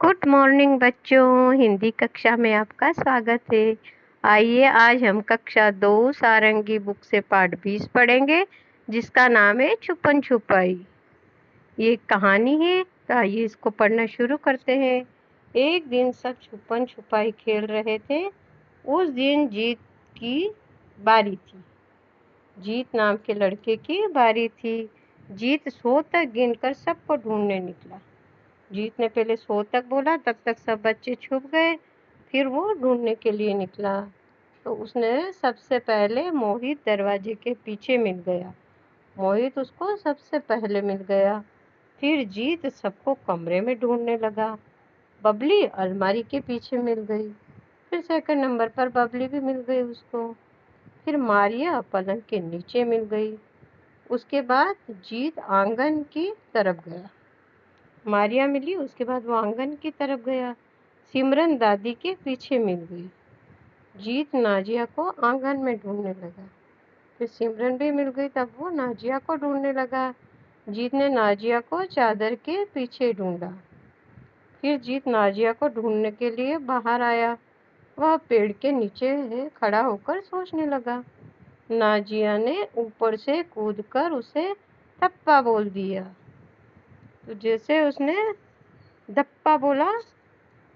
Good morning बच्चों, हिंदी कक्षा में आपका स्वागत है। आइए आज हम कक्षा 2 सारंगी बुक से पाठ 20 पढ़ेंगे, जिसका नाम है छुपन छुपाई। ये एक कहानी है, तो आइए इसको पढ़ना शुरू करते हैं। एक दिन सब छुपन छुपाई खेल रहे थे। उस दिन जीत की बारी थी। जीत नाम के लड़के की बारी थी। जीत 100 तक गिनकर सबको ढूंढने निकला। जीत ने पहले 100 तक बोला, तब तक सब बच्चे छुप गए। फिर वो ढूंढने के लिए निकला, तो उसने सबसे पहले मोहित दरवाजे के पीछे मिल गया। मोहित उसको सबसे पहले मिल गया। फिर जीत सबको कमरे में ढूंढने लगा। बबली अलमारी के पीछे मिल गई। फिर सेकंड नंबर पर बबली भी मिल गई उसको। फिर मारिया पलंग के नीचे मिल गई। उसके बाद जीत आंगन की तरफ गया। मारिया मिली, उसके बाद वो आंगन की तरफ गया। सिमरन दादी के पीछे मिल गई। जीत नाजिया को आंगन में ढूंढने लगा। फिर सिमरन भी मिल गई, तब वो नाजिया को ढूंढने लगा। जीत ने नाजिया को चादर के पीछे ढूंढा। फिर जीत नाजिया को ढूंढने के लिए बाहर आया। वह पेड़ के नीचे खड़ा होकर सोचने लगा। नाजिया ने ऊपर से कूदकर उसे थप्पा बोल दिया। तो जैसे उसने धप्पा बोला,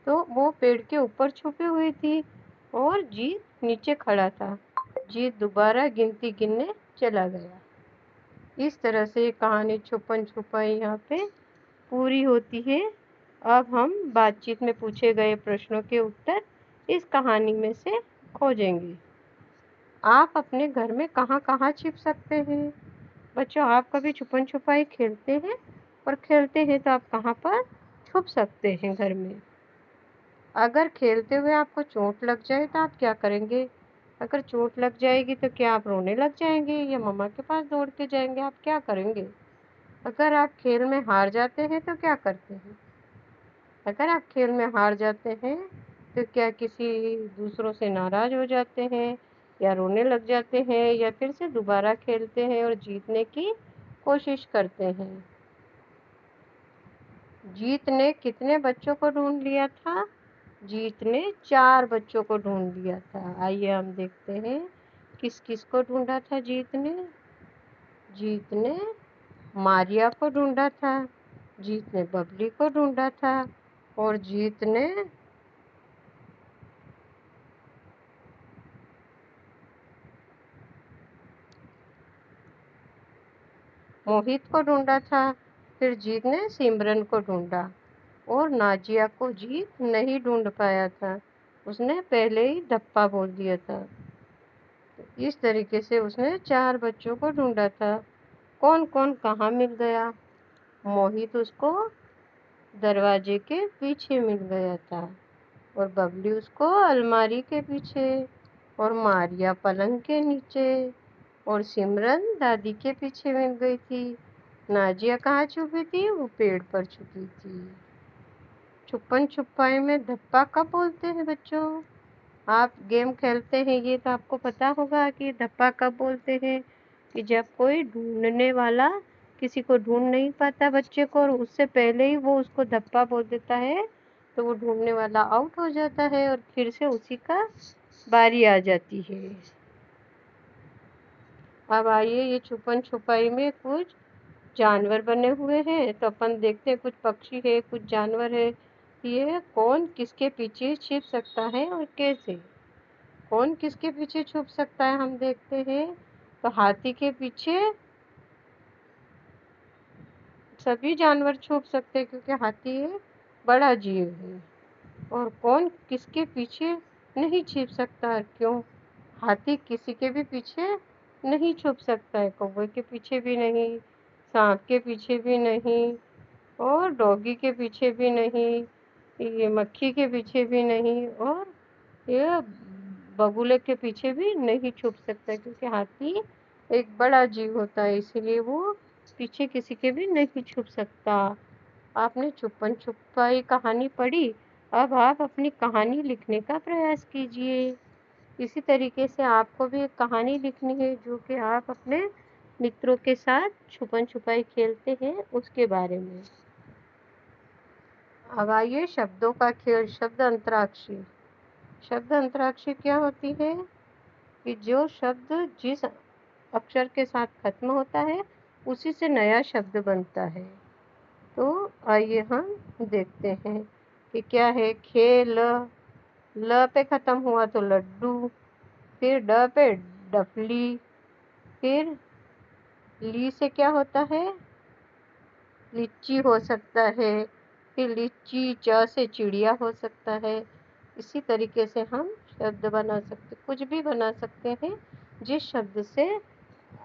तो वो पेड़ के ऊपर छुपी हुई थी और जीत नीचे खड़ा था। जीत दोबारा गिनती गिनने चला गया। इस तरह से ये कहानी छुपन छुपाई यहाँ पे पूरी होती है। अब हम बातचीत में पूछे गए प्रश्नों के उत्तर इस कहानी में से खोजेंगे। आप अपने घर में कहाँ कहाँ छिप सकते हैं? बच्चों, आप कभी छुपन छुपाई खेलते हैं? और खेलते हैं तो आप कहाँ पर छुप सकते हैं घर में? अगर खेलते हुए आपको चोट लग जाए तो आप क्या करेंगे? अगर चोट लग जाएगी तो क्या आप रोने लग जाएंगे या मम्मा के पास दौड़ के जाएंगे? आप क्या करेंगे? अगर आप खेल में हार जाते हैं तो क्या करते हैं? अगर आप खेल में हार जाते हैं तो क्या किसी दूसरों से नाराज हो जाते हैं या रोने लग जाते हैं या फिर से दोबारा खेलते हैं और जीतने की कोशिश करते हैं? जीत ने कितने बच्चों को ढूंढ लिया था? जीत ने 4 बच्चों को ढूंढ लिया था। आइए हम देखते हैं किस किस को ढूंढा था जीत ने। जीत ने मारिया को ढूंढा था। जीत ने बबली को ढूंढा था। और जीत ने मोहित को ढूंढा था। फिर जीत ने सिमरन को ढूंढा। और नाजिया को जीत नहीं ढूंढ पाया था, उसने पहले ही धप्पा बोल दिया था। इस तरीके से उसने 4 बच्चों को ढूंढा था। कौन कौन कहाँ मिल गया? मोहित उसको दरवाजे के पीछे मिल गया था और बबली उसको अलमारी के पीछे और मारिया पलंग के नीचे और सिमरन दादी के पीछे मिल गई थी। नाजिया कहाँ छुपी थी? वो पेड़ पर छुपी थी। छुपन छुपाई में धप्पा कब बोलते हैं बच्चों? आप गेम खेलते हैं ये तो आपको पता होगा कि धप्पा कब बोलते हैं। कि जब कोई ढूंढने वाला किसी को ढूंढ नहीं पाता बच्चे को और उससे पहले ही वो उसको धप्पा बोल देता है, तो वो ढूंढने वाला आउट हो जाता है और फिर से उसी का बारी आ जाती है। अब आइए, ये छुपन छुपाई में कुछ जानवर बने हुए हैं, तो अपन देखते हैं। कुछ पक्षी है, कुछ जानवर है। ये कौन किसके पीछे छिप सकता है और कैसे? कौन किसके पीछे छुप सकता है हम देखते हैं। तो हाथी के पीछे सभी जानवर छुप सकते हैं क्योंकि हाथी एक बड़ा जीव है। और कौन किसके पीछे नहीं छिप सकता है? क्यों? हाथी किसी के भी पीछे नहीं छुप सकता है। कौवे के पीछे भी नहीं, सांप के पीछे भी नहीं, और डॉगी के पीछे भी नहीं, ये मक्खी के पीछे भी नहीं, और ये बगुले के पीछे भी नहीं छुप सकता क्योंकि हाथी एक बड़ा जीव होता है, इसीलिए वो पीछे किसी के भी नहीं छुप सकता। आपने छुपन छुपाई कहानी पढ़ी। अब आप अपनी कहानी लिखने का प्रयास कीजिए। इसी तरीके से आपको भी एक कहानी लिखनी है जो कि आप अपने मित्रों के साथ छुपन छुपाई खेलते हैं उसके बारे में। अब आइए शब्दों का खेल, शब्द अंतराक्षरी। शब्द अंतराक्षरी क्या होती है कि जो शब्द जिस अक्षर के साथ खत्म होता है उसी से नया शब्द बनता है। तो आइए हम देखते हैं कि क्या है। खेल, ल पे खत्म हुआ तो लड्डू, फिर ड पे डफली, फिर ली से क्या होता है, लीची हो सकता है, फिर लीची, च से चिड़िया हो सकता है। इसी तरीके से हम शब्द बना सकते, कुछ भी बना सकते हैं जिस शब्द से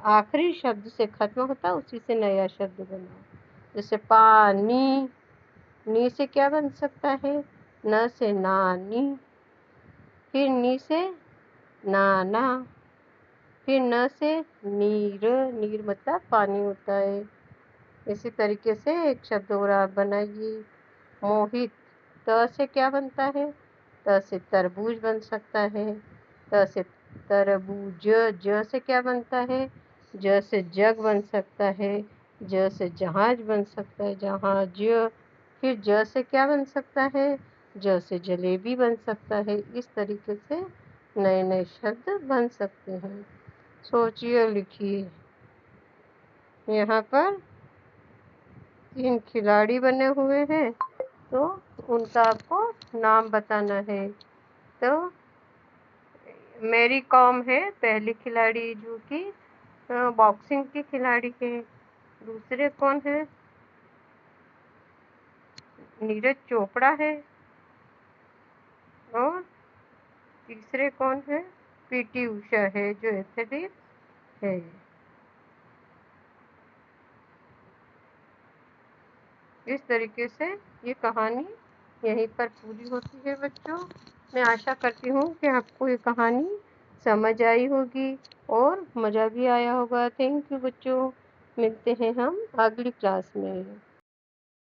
आखिरी शब्द से खत्म होता उसी से नया शब्द बनाओ। जैसे पानी, नी से क्या बन सकता है, न से नानी, फिर नी से नाना, फिर न से नीर, नीर मतलब पानी होता है। इसी तरीके से एक शब्द और आप बनाइए। मोहित, त से क्या बनता है, त से तरबूज बन सकता है, त से तरबूज। ज से क्या बनता है, ज से जग बन सकता है, ज से जहाज बन सकता है, जहाज। फिर ज से क्या बन सकता है, ज से जलेबी बन सकता है। इस तरीके से नए नए शब्द बन सकते हैं। सोचिए, लिखिए। यहाँ पर 3 खिलाड़ी बने हुए हैं, तो उनका आपको नाम बताना है। तो मेरी कॉम है पहली खिलाड़ी, जो कि बॉक्सिंग की खिलाड़ी है। दूसरे कौन है, नीरज चोपड़ा है। और तीसरे कौन है, पीटी उषा है, जो एथलीट है। इस तरीके से ये कहानी यहीं पर पूरी होती है बच्चों। मैं आशा करती हूँ कि आपको ये कहानी समझ आई होगी और मज़ा भी आया होगा। थैंक यू बच्चों, मिलते हैं हम अगली क्लास में।